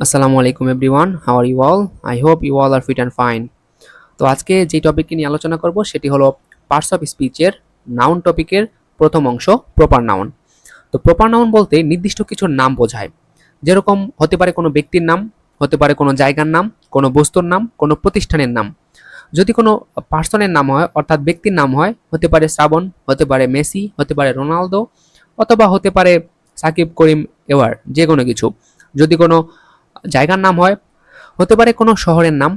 আসসালামু আলাইকুম everyone, how are you all? I hope you all are fit and fine. তো আজকে যে টপিকটি নিয়ে আলোচনা করব সেটি হলো পার্টস অফ স্পিচের নাউন টপিকের প্রথম অংশ, প্রপার নাউন। তো প্রপার নাউন বলতে নির্দিষ্ট কিছুর নাম বোঝায়। যেরকম হতে পারে কোনো ব্যক্তির নাম, হতে পারে কোনো জায়গার নাম, কোনো বস্তুর নাম, কোনো প্রতিষ্ঠানের নাম। যদি কোনো পার্সনের নাম হয় অর্থাৎ ব্যক্তির নাম হয়, হতে পারে শ্রাবণ, হতে পারে মেসি, হতে পারে রোনালদো, অথবা হতে পারে সাকিব করিম, এবার যে কোনো কিছু। যদি কোনো জায়গার নাম হয়, হতে পারে কোনো শহরের নাম,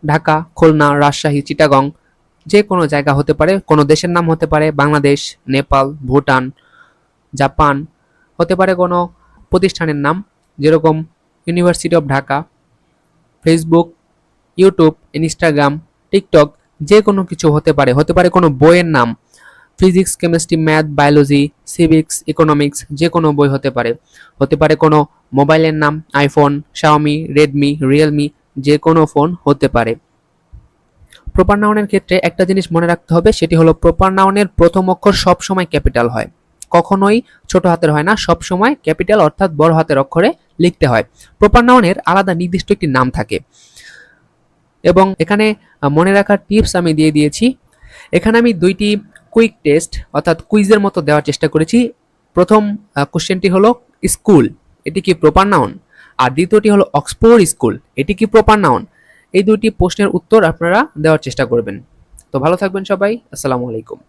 ঢাকা, খুলনা, রাজশাহী, চিটাগং, যে কোনো জায়গা হতে পারে। কোনো দেশের নাম হতে পারে বাংলাদেশ, নেপাল, ভুটান, জাপান। হতে পারে কোনো প্রতিষ্ঠানের নাম, যেরকম university of Dhaka, Facebook, YouTube, Instagram, TikTok, যে কোনো কিছু হতে পারে। হতে পারে কোনো বইয়ের নাম, physics, chemistry, math, biology, civics, economics, যে কোনো বই হতে পারে। হতে পারে কোনো মোবাইলের নাম, আইফোন, শাওমি, রেডমি, রিয়েলমি, যে কোনো ফোন হতে পারে। প্রপার নাউনের ক্ষেত্রে একটা জিনিস মনে রাখতে হবে, সেটি হলো প্রপার নাউনের প্রথম অক্ষর সবসময় ক্যাপিটাল হয়, কখনোই ছোট হাতের হয় না, সবসময় ক্যাপিটাল অর্থাৎ বড় হাতের অক্ষরে লিখতে হয়। প্রপার নাউনের আলাদা নির্দিষ্ট একটি নাম থাকে এবং এখানে মনে রাখার টিপস আমি দিয়ে দিয়েছি। এখানে আমি দুইটি কুইক টেস্ট অর্থাৎ কুইজের মতো দেওয়ার চেষ্টা করেছি। প্রথম কোশ্চেনটি হলো স্কুল, এটি কি প্রপার নাউন? আর দ্বিতীয়টি হলো অক্সফোর্ড স্কুল, এটি কি প্রপার নাউন? এই দুইটি প্রশ্নের উত্তর আপনারা দেওয়ার চেষ্টা করবেন। তো ভালো থাকবেন সবাই, আসসালামু আলাইকুম।